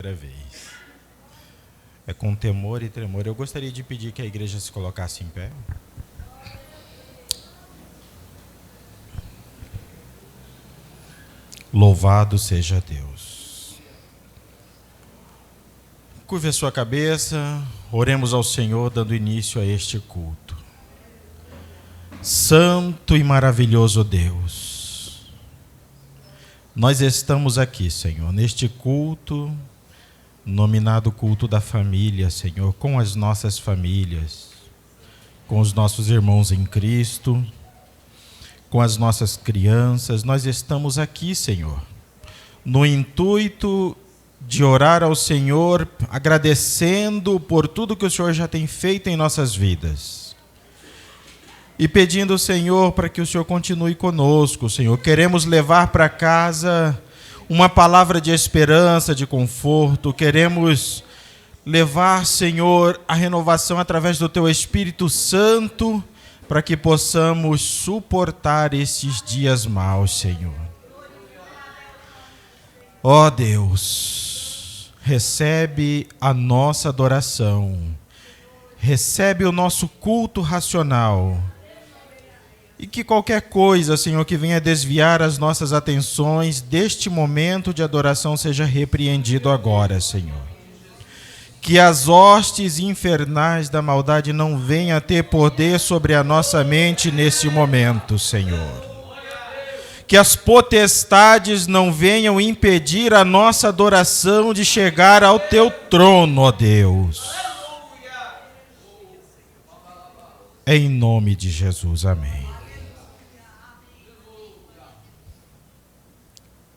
Primeira vez. É com temor e tremor. Eu gostaria de pedir que a igreja se colocasse em pé. Louvado seja Deus. Curve a sua cabeça, oremos ao Senhor, dando início a este culto. Santo e maravilhoso Deus, nós estamos aqui, Senhor, neste culto, nominado culto da família, Senhor, com as nossas famílias, com os nossos irmãos em Cristo, com as nossas crianças. Nós estamos aqui, Senhor, no intuito de orar ao Senhor, agradecendo por tudo que o Senhor já tem feito em nossas vidas. E pedindo ao Senhor para que o Senhor continue conosco, Senhor. Queremos levar para casa uma palavra de esperança, de conforto. Queremos levar, Senhor, a renovação através do Teu Espírito Santo, para que possamos suportar esses dias maus, Senhor. Ó Deus, recebe a nossa adoração, recebe o nosso culto racional, e que qualquer coisa, Senhor, que venha desviar as nossas atenções deste momento de adoração seja repreendido agora, Senhor. Que as hostes infernais da maldade não venham a ter poder sobre a nossa mente nesse momento, Senhor. Que as potestades não venham impedir a nossa adoração de chegar ao Teu trono, ó Deus. Em nome de Jesus, amém.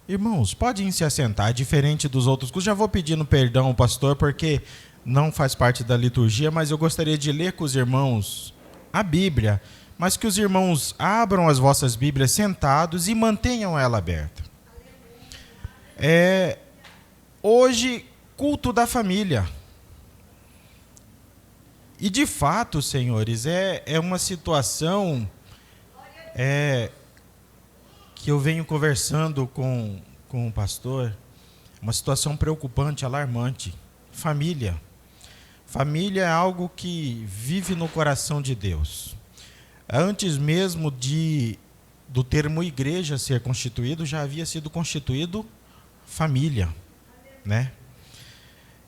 Irmãos, podem se assentar, diferente dos outros cursos. Já vou pedindo perdão ao pastor, porque não faz parte da liturgia, mas eu gostaria de ler com os irmãos a Bíblia, mas que os irmãos abram as vossas Bíblias sentados e mantenham ela aberta. Hoje, culto da família. E de fato, senhores, é uma situação que eu venho conversando com o pastor, uma situação preocupante, alarmante. Família. Família é algo que vive no coração de Deus. Antes mesmo do termo igreja ser constituído, já havia sido constituído família, né?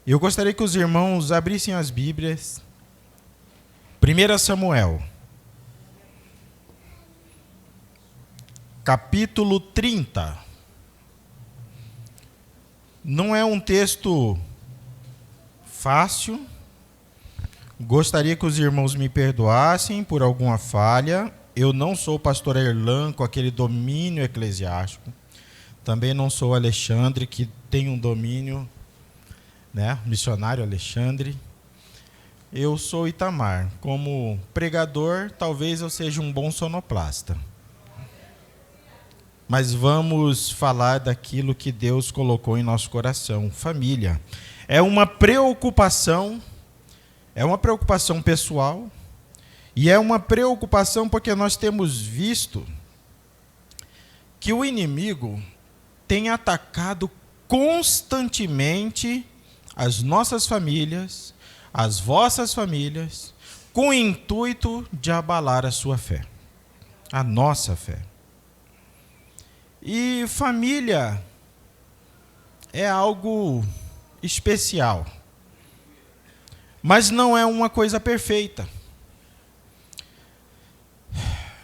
Eu gostaria que os irmãos abrissem as Bíblias. 1 Samuel, capítulo 30. Não é um texto fácil. Gostaria que os irmãos me perdoassem por alguma falha. Eu não sou o pastor Erlan com aquele domínio eclesiástico. Também não sou o Alexandre, que tem um domínio, né? Missionário Alexandre. Eu sou Itamar. Como pregador, talvez eu seja um bom sonoplasta. Mas vamos falar daquilo que Deus colocou em nosso coração. Família. É uma preocupação pessoal, e é uma preocupação porque nós temos visto que o inimigo tem atacado constantemente as nossas famílias, as vossas famílias, com o intuito de abalar a sua fé, a nossa fé. E família é algo especial, mas não é uma coisa perfeita.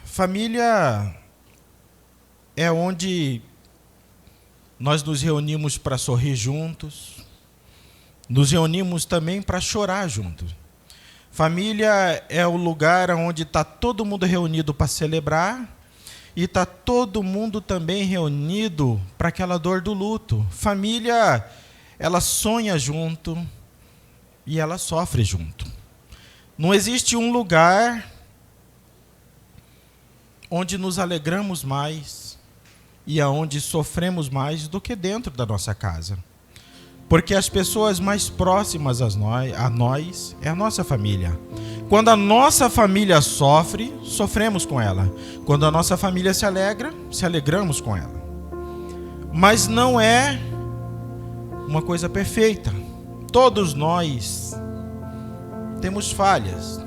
Família é onde nós nos reunimos para sorrir juntos, nos reunimos também para chorar juntos. Família é o lugar onde está todo mundo reunido para celebrar, e está todo mundo também reunido para aquela dor do luto. Família, ela sonha junto e ela sofre junto. Não existe um lugar onde nos alegramos mais e aonde sofremos mais do que dentro da nossa casa. Porque as pessoas mais próximas a nós é a nossa família. Quando a nossa família sofre, sofremos com ela. Quando a nossa família se alegra, se alegramos com ela. Mas não é uma coisa perfeita. Todos nós temos falhas.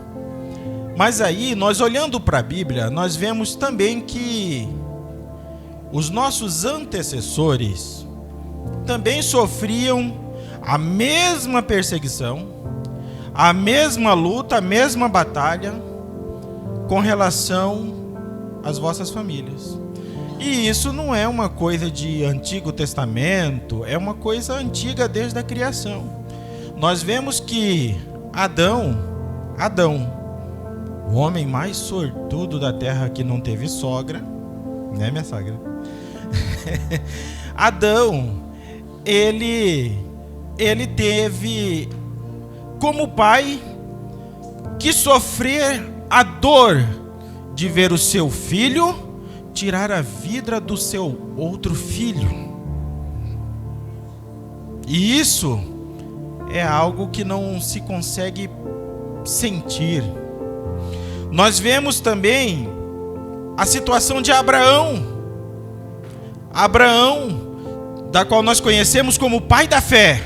Mas aí, nós olhando para a Bíblia, nós vemos também que os nossos antecessores também sofriam a mesma perseguição, a mesma luta, a mesma batalha com relação às vossas famílias. E isso não é uma coisa de Antigo Testamento, é uma coisa antiga desde a criação. Nós vemos que Adão, o homem mais sortudo da terra que não teve sogra, né, minha sogra? Adão, ele teve como pai que sofrer a dor de ver o seu filho tirar a vida do seu outro filho. E isso é algo que não se consegue sentir. Nós vemos também a situação de Abraão, da qual nós conhecemos como pai da fé,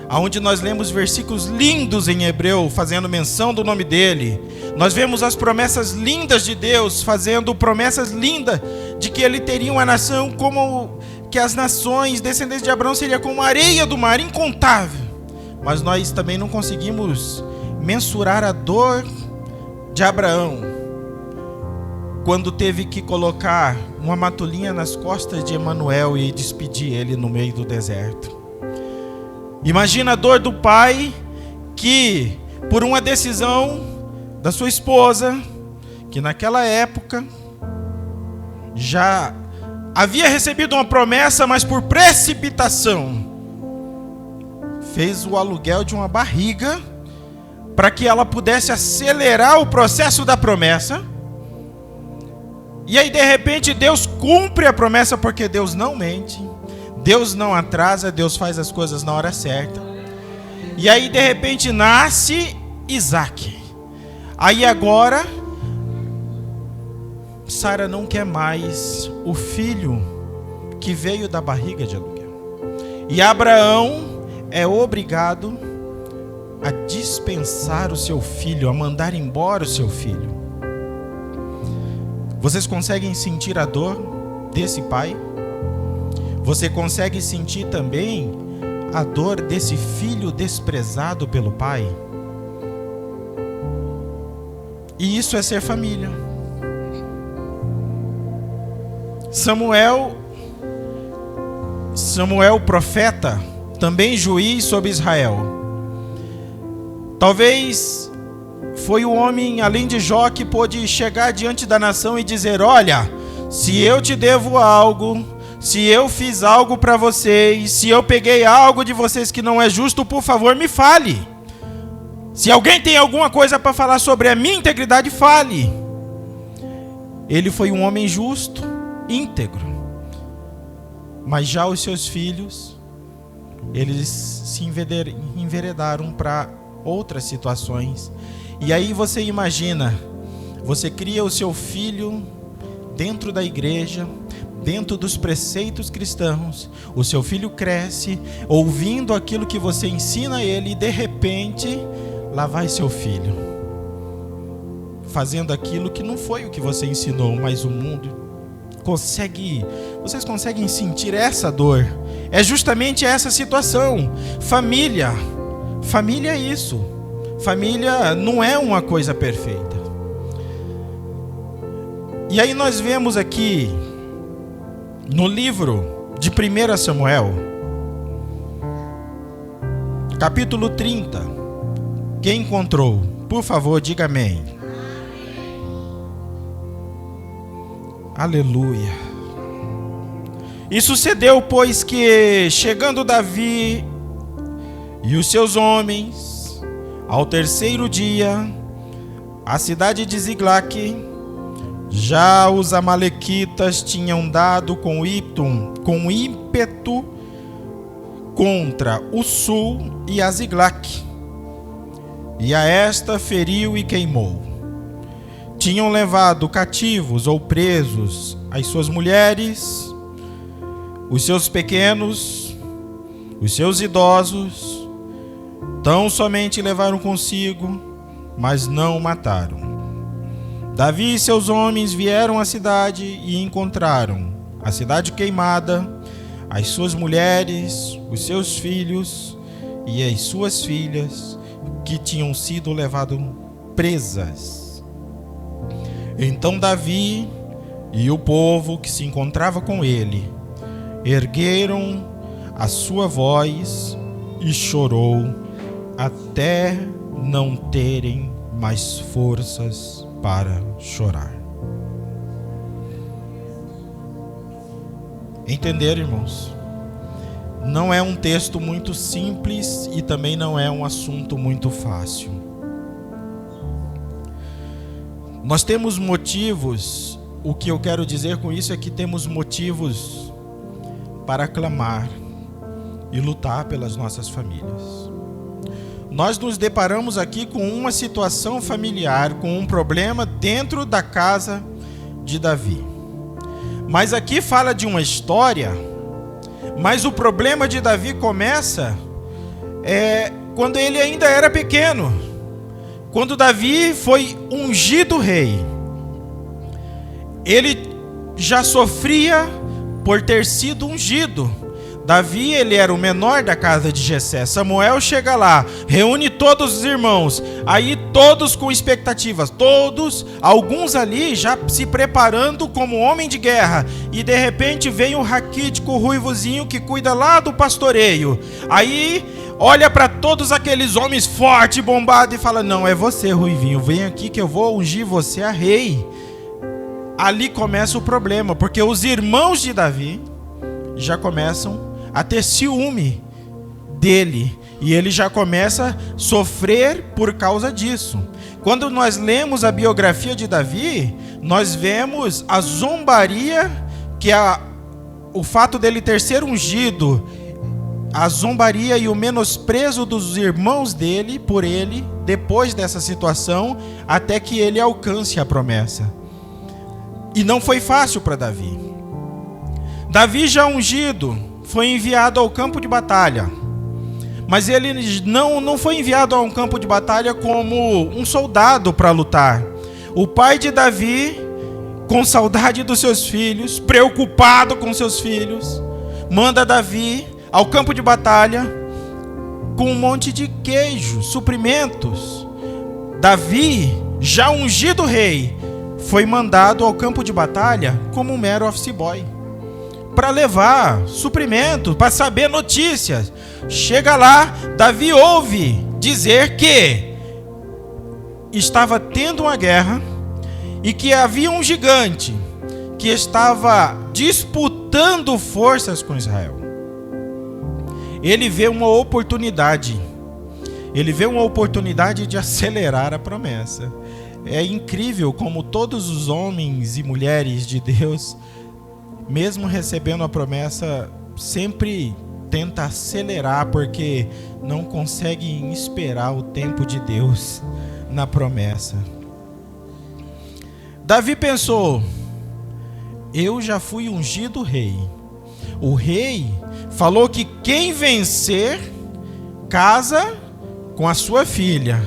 onde nós lemos versículos lindos em hebreu, fazendo menção do nome dele. Nós vemos as promessas lindas de Deus, fazendo promessas lindas de que ele teria uma nação como que as nações descendentes de Abraão seria como a areia do mar, incontável. Mas nós também não conseguimos mensurar a dor de Abraão quando teve que colocar uma matolinha nas costas de Emanuel e despedir ele no meio do deserto. Imagina a dor do pai que, por uma decisão da sua esposa, que naquela época já havia recebido uma promessa, mas por precipitação fez o aluguel de uma barriga para que ela pudesse acelerar o processo da promessa. E aí de repente Deus cumpre a promessa, porque Deus não mente, Deus não atrasa, Deus faz as coisas na hora certa. E aí de repente nasce Isaac. Aí agora Sara não quer mais o filho que veio da barriga de aluguel. E Abraão é obrigado a dispensar o seu filho, a mandar embora o seu filho. Vocês conseguem sentir a dor desse pai? Você consegue sentir também a dor desse filho desprezado pelo pai? E isso é ser família. Samuel, profeta, também juiz sobre Israel. Talvez foi o homem, além de Jó, que pôde chegar diante da nação e dizer: olha, se eu te devo algo, se eu fiz algo para vocês, se eu peguei algo de vocês que não é justo, por favor, me fale. Se alguém tem alguma coisa para falar sobre a minha integridade, fale. Ele foi um homem justo, íntegro. Mas já os seus filhos, eles se enveredaram para outras situações. E aí você imagina, você cria o seu filho dentro da igreja, dentro dos preceitos cristãos. O seu filho cresce ouvindo aquilo que você ensina a ele, e de repente lá vai seu filho fazendo aquilo que não foi o que você ensinou, mas o mundo consegue. Vocês conseguem sentir essa dor? É justamente essa situação. Família é isso. Família não é uma coisa perfeita. E aí nós vemos aqui no livro de 1 Samuel, capítulo 30. Quem encontrou, por favor, diga amém. Aleluia. E sucedeu, pois, que chegando Davi e os seus homens ao terceiro dia, a cidade de Ziglague, já os amalequitas tinham dado com ímpeto contra o sul e a Ziglague, e a esta feriu e queimou. Tinham levado cativos ou presos as suas mulheres, os seus pequenos, Os seus idosos tão somente levaram consigo, mas não o mataram. Davi e seus homens vieram à cidade e encontraram a cidade queimada, as suas mulheres, os seus filhos e as suas filhas que tinham sido levados presas. Então Davi e o povo que se encontrava com ele ergueram a sua voz e chorou até não terem mais forças para chorar. Entender, irmãos? Não é um texto muito simples e também não é um assunto muito fácil. Nós temos motivos, o que eu quero dizer com isso é que temos motivos para clamar e lutar pelas nossas famílias. Nós nos deparamos aqui com uma situação familiar, com um problema dentro da casa de Davi. Mas aqui fala de uma história, mas o problema de Davi começa quando ele ainda era pequeno. Quando Davi foi ungido rei, ele já sofria por ter sido ungido. Davi, ele era o menor da casa de Jessé. Samuel chega lá, reúne todos os irmãos, aí todos com expectativas, alguns ali já se preparando como homem de guerra, e de repente vem o raquítico ruivozinho que cuida lá do pastoreio, aí olha para todos aqueles homens fortes, bombados, e fala: não, é você, ruivinho, vem aqui que eu vou ungir você a rei. Ali começa o problema, porque os irmãos de Davi já começam a ter ciúme dele, e ele já começa a sofrer por causa disso. Quando nós lemos a biografia de Davi, nós vemos a zombaria, que o fato dele ter sido ungido, a zombaria e o menosprezo dos irmãos dele por ele, depois dessa situação, até que ele alcance a promessa. E não foi fácil para Davi. Davi, já ungido, foi enviado ao campo de batalha. Mas ele não foi enviado a um campo de batalha como um soldado para lutar. O pai de Davi, com saudade dos seus filhos, preocupado com seus filhos, manda Davi ao campo de batalha com um monte de queijo, suprimentos. Davi, já ungido rei, foi mandado ao campo de batalha como um mero office boy, para levar suprimento, para saber notícias. Chega lá, Davi ouve dizer que estava tendo uma guerra e que havia um gigante que estava disputando forças com Israel. Ele vê uma oportunidade. Ele vê uma oportunidade de acelerar a promessa. É incrível como todos os homens e mulheres de Deus, mesmo recebendo a promessa, sempre tenta acelerar, porque não conseguem esperar o tempo de Deus na promessa. Davi pensou: eu já fui ungido rei. O rei falou que quem vencer casa com a sua filha.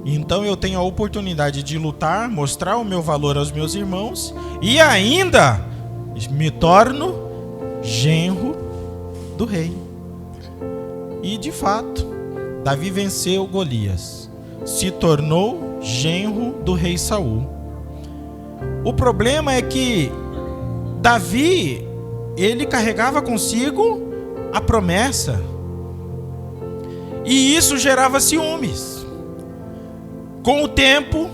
Então eu tenho a oportunidade de lutar, mostrar o meu valor aos meus irmãos e ainda me torno genro do rei. E de fato, Davi venceu Golias, se tornou genro do rei Saul. O problema é que Davi, ele carregava consigo a promessa, e isso gerava ciúmes. Com o tempo,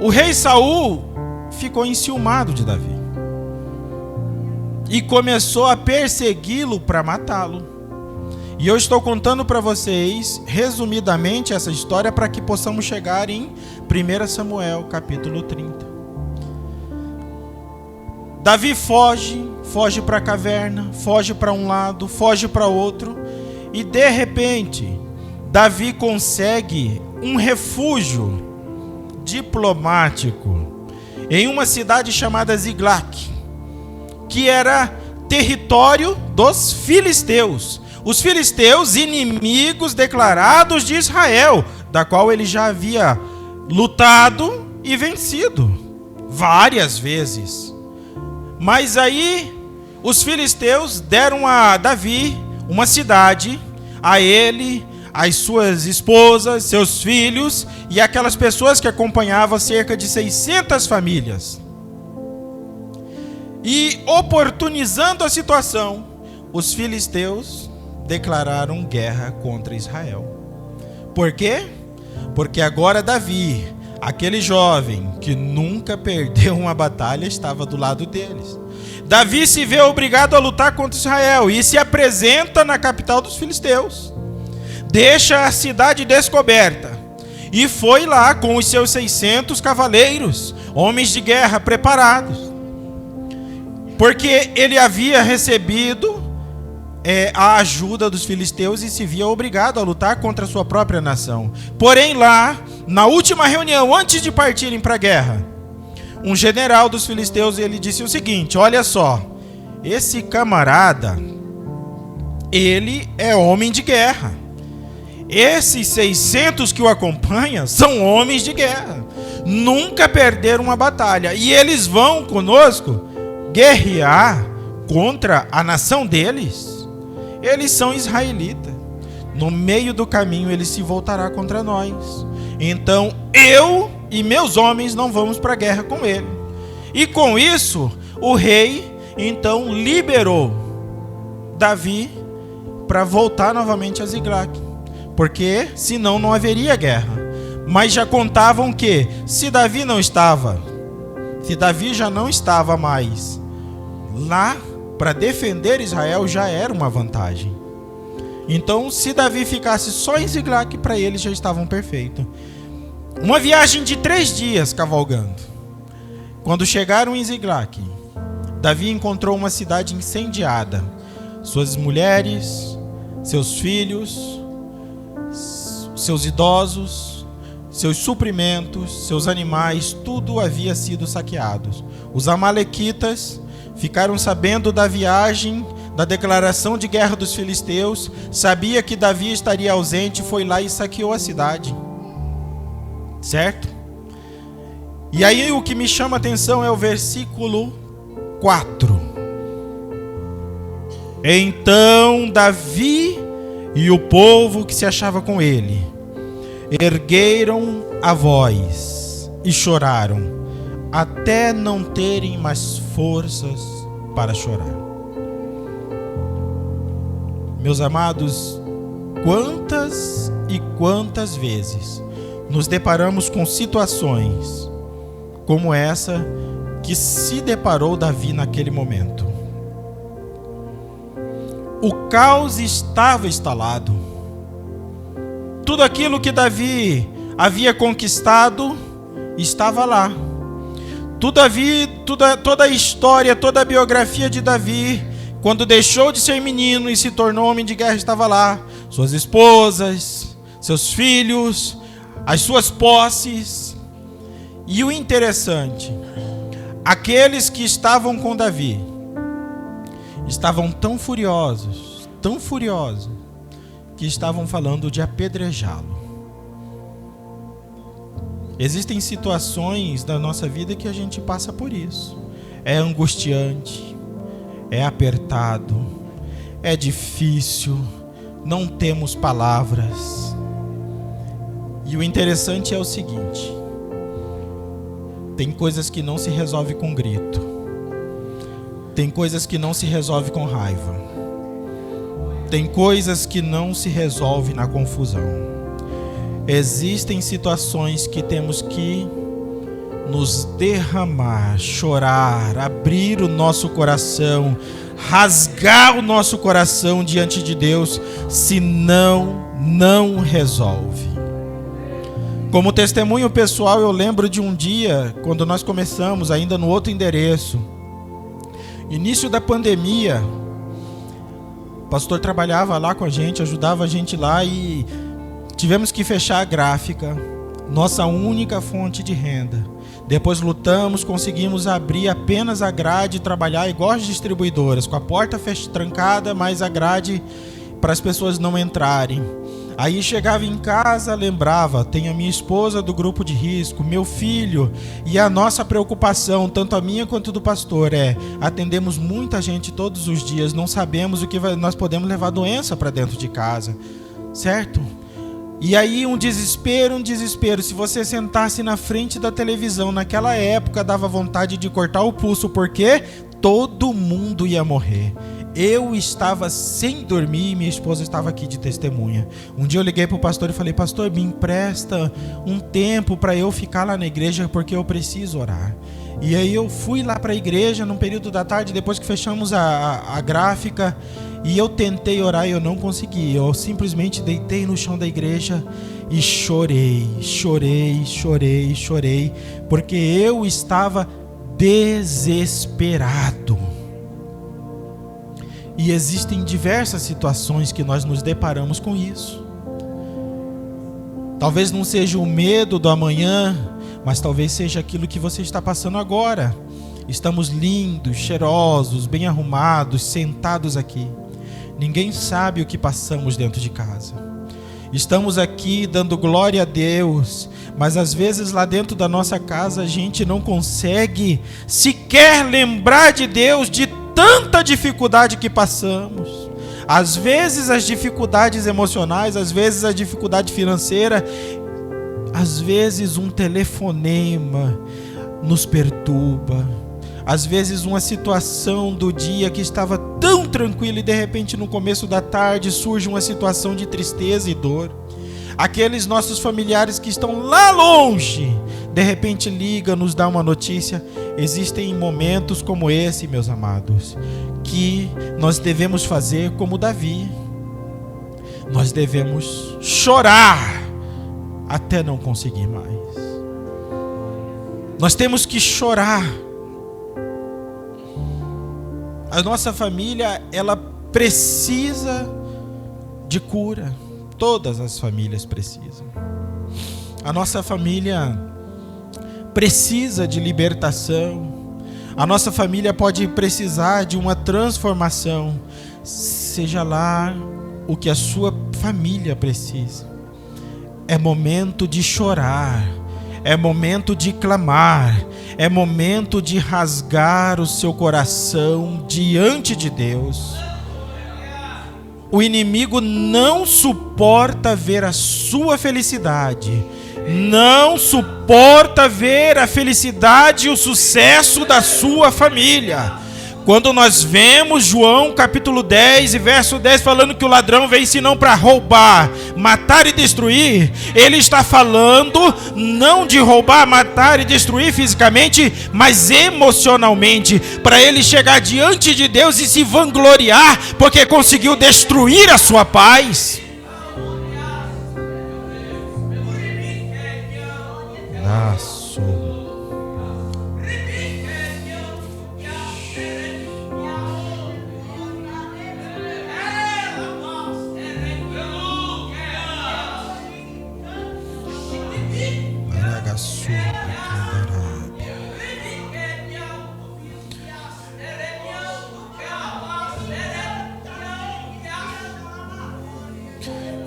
o rei Saul ficou enciumado de Davi e começou a persegui-lo para matá-lo. E eu estou contando para vocês, resumidamente, essa história para que possamos chegar em 1 Samuel, capítulo 30. Davi foge para a caverna, foge para um lado, foge para outro, e de repente, Davi consegue um refúgio diplomático em uma cidade chamada Ziglag, que era território dos filisteus. os filisteus, inimigos declarados de Israel, da qual ele já havia lutado e vencido várias vezes. Mas aí os filisteus deram a Davi uma cidade, a ele, as suas esposas, seus filhos e aquelas pessoas que acompanhavam, cerca de 600 famílias. E oportunizando a situação, os filisteus declararam guerra contra Israel. Por quê? Porque agora Davi, aquele jovem que nunca perdeu uma batalha, estava do lado deles. Davi se vê obrigado a lutar contra Israel e se apresenta na capital dos filisteus. Deixa a cidade descoberta e foi lá com os seus 600 cavaleiros, homens de guerra preparados. Porque ele havia recebido a ajuda dos filisteus e se via obrigado a lutar contra a sua própria nação. Porém lá, na última reunião, antes de partirem para a guerra, um general dos filisteus, ele disse o seguinte: olha só, esse camarada, ele é homem de guerra. Esses 600 que o acompanham são homens de guerra. Nunca perderam uma batalha. E eles vão conosco guerrear contra a nação deles. Eles são israelitas. No meio do caminho ele se voltará contra nós. Então eu e meus homens não vamos para a guerra com ele. E com isso o rei então liberou Davi para voltar novamente a Ziglag, porque senão não haveria guerra. Mas já contavam que se Davi já não estava mais lá para defender Israel, já era uma vantagem. Então, se Davi ficasse só em Ziglag, para eles já estavam perfeitos. Uma viagem de 3 dias cavalgando. Quando chegaram em Ziglag, Davi encontrou uma cidade incendiada. Suas mulheres, seus filhos, seus idosos, seus suprimentos, seus animais, tudo havia sido saqueado. Os amalequitas ficaram sabendo da viagem, da declaração de guerra dos filisteus, sabia que Davi estaria ausente, foi lá e saqueou a cidade. Certo? E aí o que me chama a atenção é o versículo 4. Então Davi e o povo que se achava com ele ergueram a voz e choraram, até não terem mais forças para chorar. Meus amados, quantas e quantas vezes nos deparamos com situações como essa que se deparou Davi naquele momento. O caos estava instalado. Tudo aquilo que Davi havia conquistado estava lá. Toda a história, toda a biografia de Davi, quando deixou de ser menino e se tornou homem de guerra, estava lá. Suas esposas, seus filhos, as suas posses. E o interessante, aqueles que estavam com Davi estavam tão furiosos, que estavam falando de apedrejá-lo. Existem situações da nossa vida que a gente passa por isso. É angustiante, é apertado, é difícil, não temos palavras. E o interessante é o seguinte: tem coisas que não se resolve com grito. Tem coisas que não se resolve com raiva. Tem coisas que não se resolve na confusão. Existem situações que temos que nos derramar, chorar, abrir o nosso coração, rasgar o nosso coração diante de Deus, senão não resolve. Como testemunho pessoal, eu lembro de um dia, quando nós começamos, ainda no outro endereço, início da pandemia, o pastor trabalhava lá com a gente, ajudava a gente lá e tivemos que fechar a gráfica, nossa única fonte de renda. Depois lutamos, conseguimos abrir apenas a grade e trabalhar igual as distribuidoras, com a porta trancada, mas a grade para as pessoas não entrarem. Aí chegava em casa, lembrava, tem a minha esposa do grupo de risco, meu filho, e a nossa preocupação, tanto a minha quanto do pastor, atendemos muita gente todos os dias, não sabemos o que nós podemos levar doença para dentro de casa, certo? E aí um desespero, se você sentasse na frente da televisão, naquela época dava vontade de cortar o pulso, porque todo mundo ia morrer. Eu estava sem dormir e minha esposa estava aqui de testemunha. Um dia eu liguei para o pastor e falei: pastor, me empresta um tempo para eu ficar lá na igreja, porque eu preciso orar. E aí eu fui lá para a igreja no período da tarde, depois que fechamos a gráfica, e eu tentei orar e eu não consegui. Eu simplesmente deitei no chão da igreja e chorei, porque eu estava desesperado. E existem diversas situações que nós nos deparamos com isso. Talvez não seja o medo do amanhã, mas talvez seja aquilo que você está passando agora. Estamos lindos, cheirosos, bem arrumados, sentados aqui. Ninguém sabe o que passamos dentro de casa. Estamos aqui dando glória a Deus, mas às vezes lá dentro da nossa casa a gente não consegue sequer lembrar de Deus, de tanta dificuldade que passamos. Às vezes as dificuldades emocionais, às vezes a dificuldade financeira, às vezes um telefonema nos perturba, às vezes uma situação do dia que estava tão tranquila e de repente no começo da tarde surge uma situação de tristeza e dor. Aqueles nossos familiares que estão lá longe, de repente liga, nos dá uma notícia. Existem momentos como esse, meus amados, que nós devemos fazer como Davi. Nós devemos chorar até não conseguir mais. Nós temos que chorar. A nossa família, ela precisa de cura. Todas as famílias precisam. A nossa família precisa de libertação. A nossa família pode precisar de uma transformação. Seja lá o que a sua família precisa. É momento de chorar. É momento de clamar. É momento de rasgar o seu coração diante de Deus. O inimigo não suporta ver a sua felicidade, não suporta ver a felicidade e o sucesso da sua família. Quando nós vemos João capítulo 10 e verso 10 falando que o ladrão vem senão para roubar, matar e destruir, ele está falando não de roubar, matar e destruir fisicamente, mas emocionalmente, para ele chegar diante de Deus e se vangloriar porque conseguiu destruir a sua paz.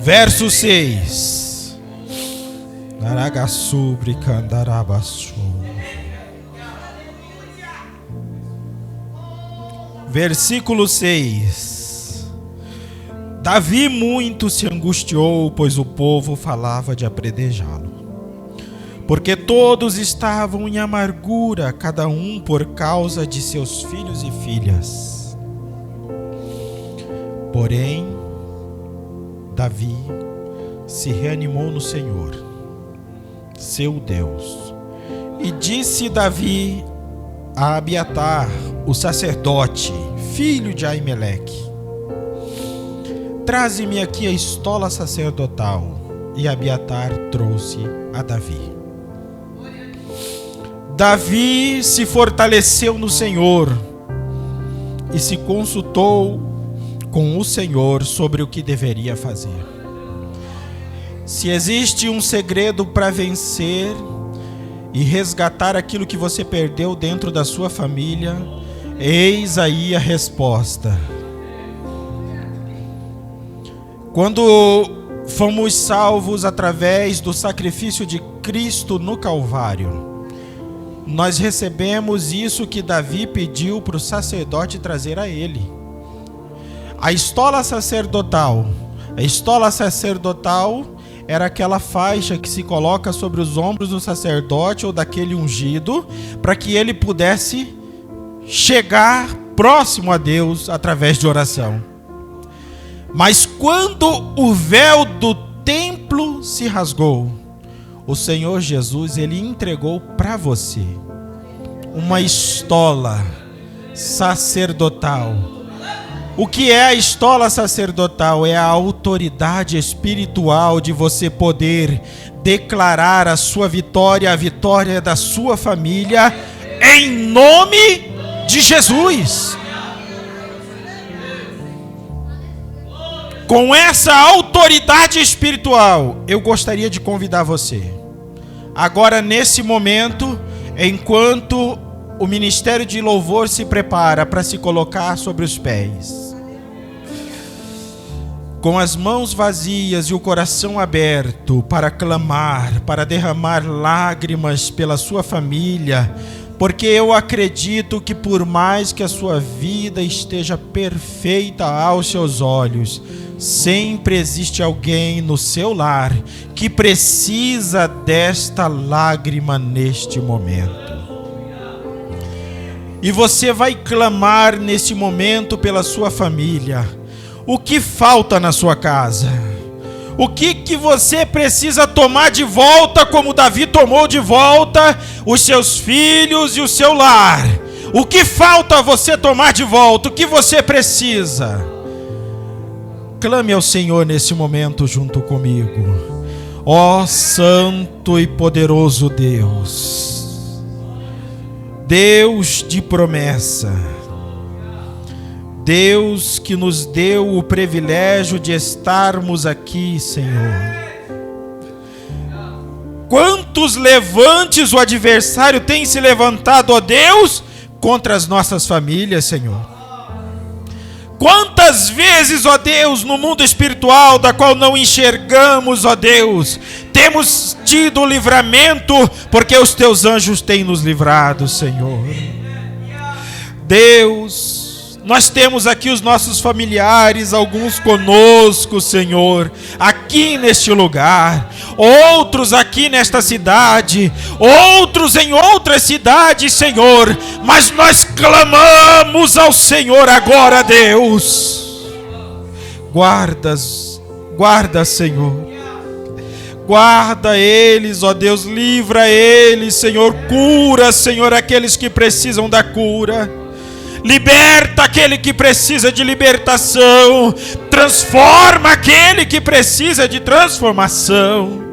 Verso 6. Versículo 6. Davi muito se angustiou, pois o povo falava de apedrejá-lo, porque todos estavam em amargura, cada um por causa de seus filhos e filhas. Porém, Davi se reanimou no Senhor, seu Deus, e disse Davi a Abiatar, o sacerdote, filho de Aimeleque: traze-me aqui a estola sacerdotal. E Abiatar trouxe a Davi. Davi se fortaleceu no Senhor e se consultou com o Senhor sobre o que deveria fazer. Se existe um segredo para vencer e resgatar aquilo que você perdeu dentro da sua família, eis aí a resposta. Quando fomos salvos através do sacrifício de Cristo no Calvário, nós recebemos isso que Davi pediu para o sacerdote trazer a ele. A estola sacerdotal. A estola sacerdotal era aquela faixa que se coloca sobre os ombros do sacerdote ou daquele ungido, para que ele pudesse chegar próximo a Deus através de oração. Mas quando o véu do templo se rasgou, o Senhor Jesus, ele entregou para você uma estola sacerdotal. O que é a estola sacerdotal? É a autoridade espiritual de você poder declarar a sua vitória, a vitória da sua família, em nome de Jesus. Com essa autoridade espiritual, eu gostaria de convidar você, agora nesse momento, enquanto o ministério de louvor se prepara para se colocar sobre os pés, com as mãos vazias e o coração aberto para clamar, para derramar lágrimas pela sua família, porque eu acredito que por mais que a sua vida esteja perfeita aos seus olhos, sempre existe alguém no seu lar que precisa desta lágrima neste momento. E você vai clamar neste momento pela sua família. O que falta na sua casa? O que você precisa tomar de volta, como Davi tomou de volta os seus filhos e o seu lar? O que falta você tomar de volta? O que você precisa? Clame ao Senhor nesse momento junto comigo. Ó Santo e poderoso Deus, Deus de promessa, Deus que nos deu o privilégio de estarmos aqui, Senhor. Quantos levantes o adversário tem se levantado, ó Deus, contra as nossas famílias, Senhor. Quantas vezes, ó Deus, no mundo espiritual, da qual não enxergamos, ó Deus, temos tido livramento, porque os teus anjos têm nos livrado, Senhor. Deus, nós temos aqui os nossos familiares, alguns conosco, Senhor, aqui neste lugar, outros aqui nesta cidade, outros em outras cidades, Senhor, mas nós clamamos ao Senhor agora, Deus. Guarda, Senhor. Guarda eles, ó Deus, livra eles, Senhor, cura, Senhor, aqueles que precisam da cura. Liberta aquele que precisa de libertação. Transforma aquele que precisa de transformação.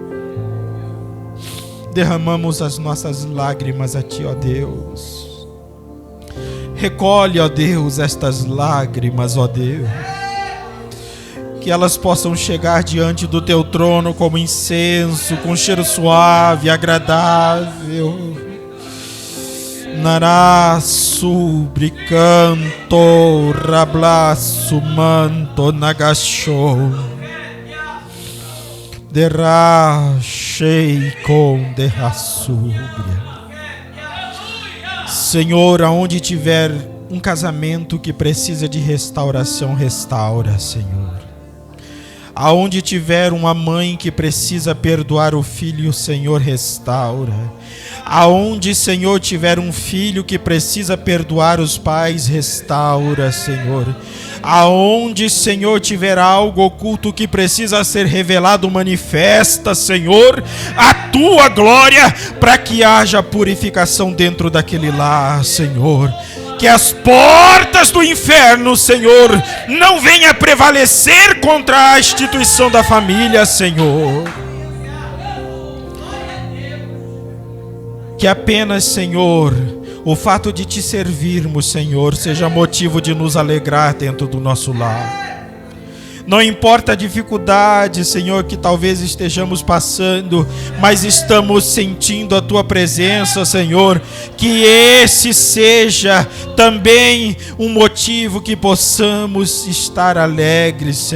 Derramamos as nossas lágrimas a Ti, ó Deus. Recolhe, ó Deus, estas lágrimas, ó Deus. Que elas possam chegar diante do Teu trono como incenso, com cheiro suave, agradável. Narasu bricanto rablasu manto nagasho derrachei com derraçúbria. Senhor, aonde tiver um casamento que precisa de restauração, restaura, Senhor. Aonde tiver uma mãe que precisa perdoar o filho, Senhor, restaura. Aonde, Senhor, tiver um filho que precisa perdoar os pais, restaura, Senhor. Aonde, Senhor, tiver algo oculto que precisa ser revelado, manifesta, Senhor, a Tua glória, para que haja purificação dentro daquele lar, Senhor. Que as portas do inferno, Senhor, não venham prevalecer contra a instituição da família, Senhor. Que apenas, Senhor, o fato de Te servirmos, Senhor, seja motivo de nos alegrar dentro do nosso lar. Não importa a dificuldade, Senhor, que talvez estejamos passando, mas estamos sentindo a Tua presença, Senhor. Que esse seja também um motivo que possamos estar alegres, Senhor.